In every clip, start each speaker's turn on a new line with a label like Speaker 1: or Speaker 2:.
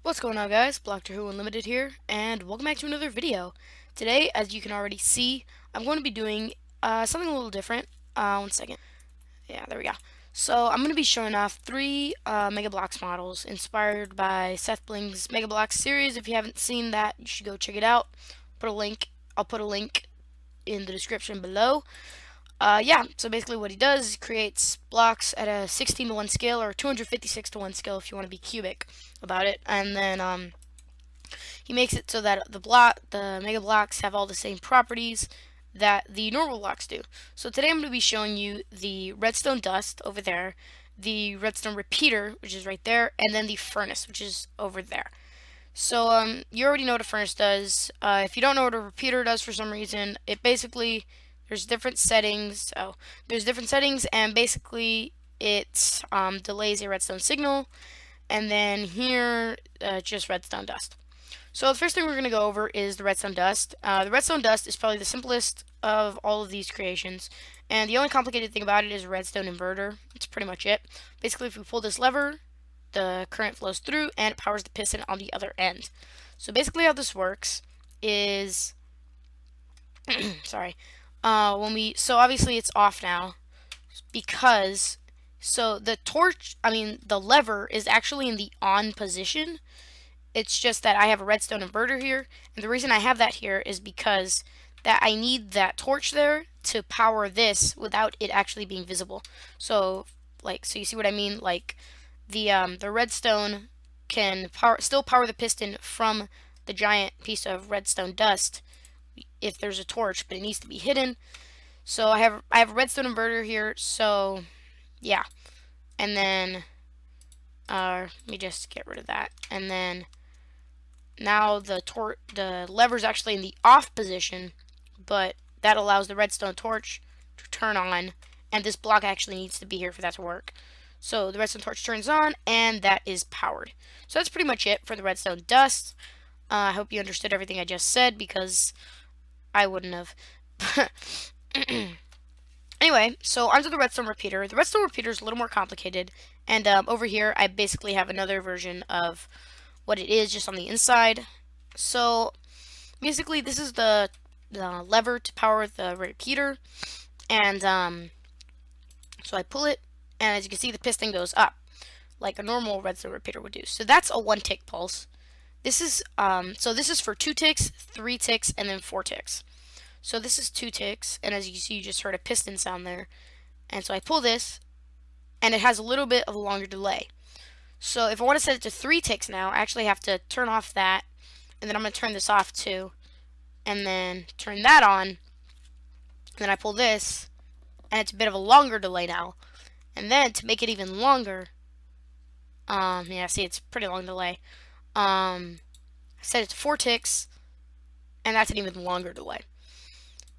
Speaker 1: What's going on, guys? Blocked Who Unlimited here, and welcome back to another video. Today, as you can already see, I'm going to be doing something a little different. One second. Yeah, there we go. So I'm going to be showing off three Mega Bloks models inspired by Seth Bling's Mega Bloks series. If you haven't seen that, you should go check it out. I'll put a link in the description below. Yeah, so basically what he does is creates blocks at a 16 to 1 scale, or 256 to 1 scale if you want to be cubic about it, and then he makes it so that the Mega Bloks have all the same properties that the normal blocks do. So today I'm going to be showing you the Redstone Dust over there, the Redstone Repeater, which is right there, and then the Furnace, which is over there. So you already know what a furnace does. If you don't know what a repeater does for some reason, it basically there's different settings. So there's different settings, and basically it delays a redstone signal, and then here just redstone dust. So the first thing we're going to go over is the redstone dust. The redstone dust is probably the simplest of all of these creations, and the only complicated thing about it is a redstone inverter. That's pretty much it. Basically, if we pull this lever, the current flows through and it powers the piston on the other end. So basically how this works is sorry. So obviously it's off now because the lever is actually in the on position. It's just that I have a redstone inverter here, and the reason I have that here is because that I need that torch there to power this without it actually being visible. So you see what I mean? Like the redstone can still power the piston from the giant piece of redstone dust if there's a torch, but it needs to be hidden. So I have a redstone inverter here. So yeah, and then let me just get rid of that, and then now the lever's actually in the off position, but that allows the redstone torch to turn on, and this block actually needs to be here for that to work. So the redstone torch turns on, and that is powered. So that's pretty much it for the redstone dust. I hope you understood everything I just said, because I wouldn't have. Anyway, so onto the redstone repeater. The redstone repeater is a little more complicated, and over here I basically have another version of what it is just on the inside. So basically this is the lever to power the repeater, and so I pull it, and as you can see the piston goes up like a normal redstone repeater would do. So that's a 1 tick pulse. This is for 2 ticks, 3 ticks, and then 4 ticks. So this is 2 ticks, and as you can see, you just heard a piston sound there. And so I pull this, and it has a little bit of a longer delay. So if I want to set it to 3 ticks now, I actually have to turn off that, and then I'm going to turn this off too, and then turn that on, and then I pull this, and it's a bit of a longer delay now. And then to make it even longer, yeah, see, it's a pretty long delay. I set it to 4 ticks, and that's an even longer delay.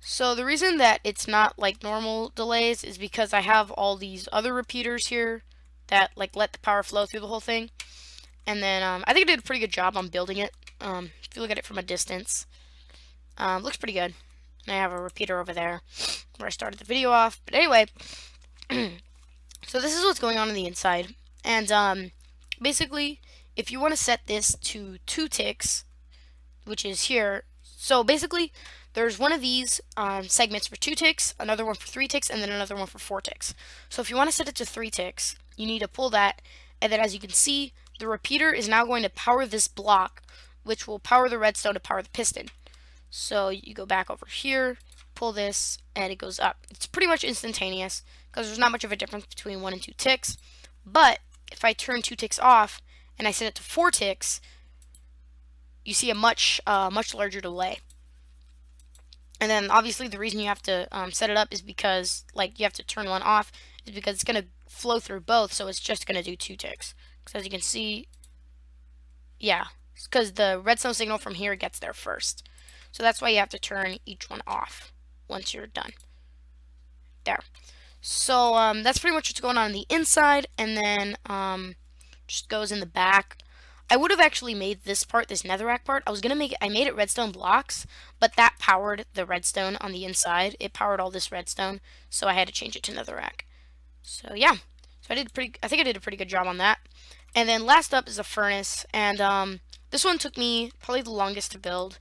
Speaker 1: So the reason that it's not like normal delays is because I have all these other repeaters here that let the power flow through the whole thing. And then I think I did a pretty good job on building it. If you look at it from a distance, looks pretty good. And I have a repeater over there where I started the video off. But anyway, so this is what's going on the inside. And basically, if you want to set this to 2 ticks, which is here, so basically there's one of these segments for 2 ticks, another one for 3 ticks, and then another one for 4 ticks. So if you want to set it to 3 ticks, you need to pull that, and then as you can see, the repeater is now going to power this block, which will power the redstone to power the piston. So you go back over here, pull this, and it goes up. It's pretty much instantaneous, because there's not much of a difference between 1 and 2 ticks. But if I turn 2 ticks off, and I set it to 4 ticks, you see a much larger delay. And then obviously the reason you have to set it up is because you have to turn one off is because it's going to flow through both, so it's just going to do 2 ticks. Because as you can see, yeah, because the redstone signal from here gets there first. So that's why you have to turn each one off once you're done. There. So that's pretty much what's going on the inside, and then just goes in the back. I would have actually made this part, this netherrack part. I made it redstone blocks, but that powered the redstone on the inside. It powered all this redstone, so I had to change it to netherrack. So yeah, so I think I did a pretty good job on that. And then last up is a furnace, and this one took me probably the longest to build,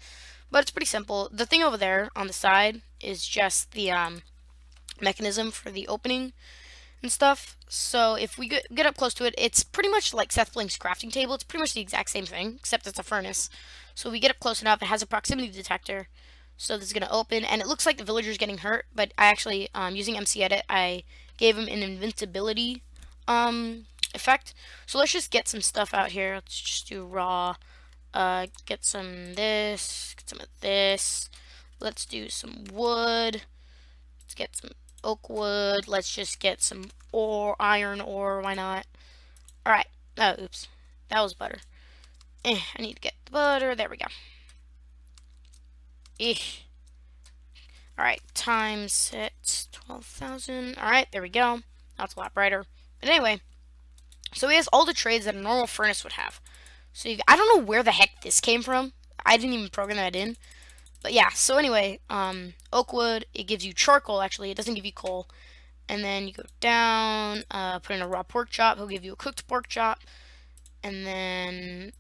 Speaker 1: but it's pretty simple. The thing over there on the side is just the mechanism for the opening and stuff. So if we get up close to it, it's pretty much like Seth Blink's crafting table. It's pretty much the exact same thing, except it's a furnace. So we get up close enough, it has a proximity detector. So this is going to open, and it looks like the villager's getting hurt, but I actually, using MC Edit, I gave him an invincibility effect. So let's just get some stuff out here. Let's just do raw. Get some this, get some of this. Let's do some wood. Let's get some oak wood. Let's just get some ore, iron ore. Why not? All right. Oh, oops. That was butter. I need to get the butter. There we go. All right. Times it 12,000. All right. There we go. That's a lot brighter. But anyway, so he has all the trades that a normal furnace would have. So I don't know where the heck this came from. I didn't even program that in. But yeah, so anyway, oak wood, it gives you charcoal actually, it doesn't give you coal. And then you go down, put in a raw pork chop, he'll give you a cooked pork chop. And then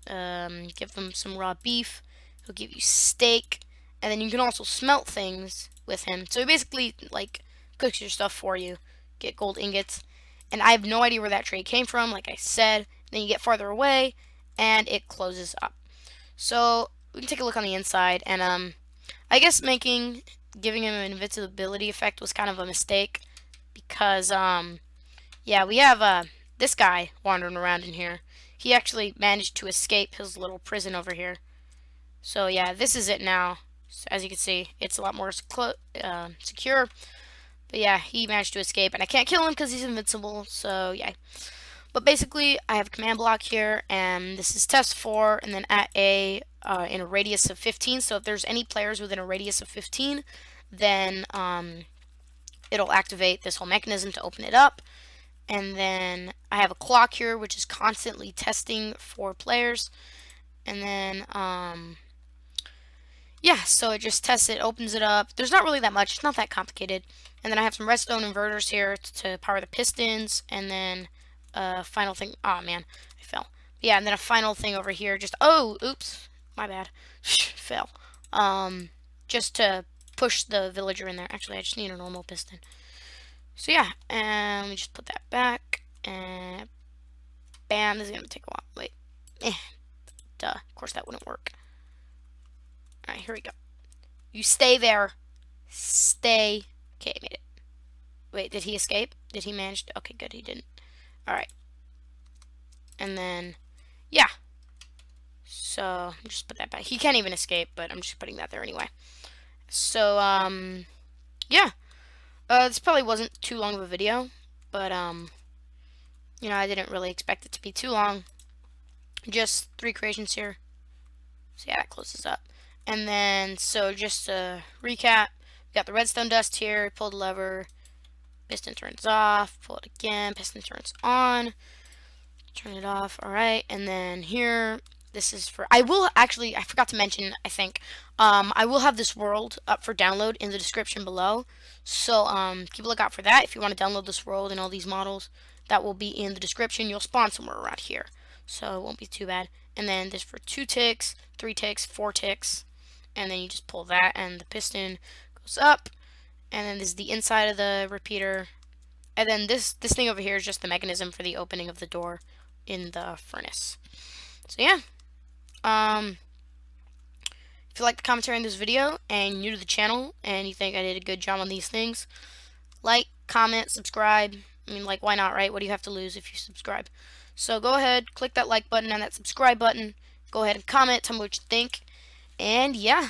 Speaker 1: give them some raw beef, he'll give you steak. And then you can also smelt things with him. So he basically like cooks your stuff for you, get gold ingots. And I have no idea where that trade came from, like I said. Then you get farther away, and it closes up. So we can take a look on the inside, and I guess giving him an invincibility effect was kind of a mistake because yeah, we have this guy wandering around in here. He actually managed to escape his little prison over here. So yeah, this is it now. So, as you can see, it's a lot more secure. But yeah, he managed to escape, and I can't kill him because he's invincible. So yeah. But basically, I have a command block here, and this is test 4, and then at A in a radius of 15. So if there's any players within a radius of 15, then it'll activate this whole mechanism to open it up. And then I have a clock here, which is constantly testing for players. And then, yeah, so it just tests it, opens it up. There's not really that much. It's not that complicated. And then I have some redstone inverters here to power the pistons, and then final thing. Oh man, I fell. Yeah, and then a final thing over here. Just oops, my bad. Fell. Just to push the villager in there. Actually, I just need a normal piston. So yeah, and let me just put that back, and bam. This is gonna take a while. Wait, duh. Of course that wouldn't work. All right, here we go. You stay there. Stay. Okay, I made it. Wait, did he escape? Did he manage to? Okay, good. He didn't. Alright. And then, yeah. So, just put that back. He can't even escape, but I'm just putting that there anyway. So, yeah. This probably wasn't too long of a video, but, you know, I didn't really expect it to be too long. Just 3 creations here. So, yeah, that closes up. And then, so just to recap, we got the redstone dust here, pull the lever, piston turns off, pull it again, piston turns on, turn it off. All right, and then here, this is for, I forgot to mention, I think, I will have this world up for download in the description below. So keep a lookout for that. If you want to download this world and all these models, that will be in the description. You'll spawn somewhere around here, so it won't be too bad. And then this for 2 ticks, 3 ticks, 4 ticks, and then you just pull that, and the piston goes up. And then this is the inside of the repeater. And then this thing over here is just the mechanism for the opening of the door in the furnace. So yeah. If you like the commentary on this video and you're new to the channel and you think I did a good job on these things, like, comment, subscribe. I mean, like, why not, right? What do you have to lose if you subscribe? So go ahead, click that like button and that subscribe button. Go ahead and comment, tell me what you think. And yeah.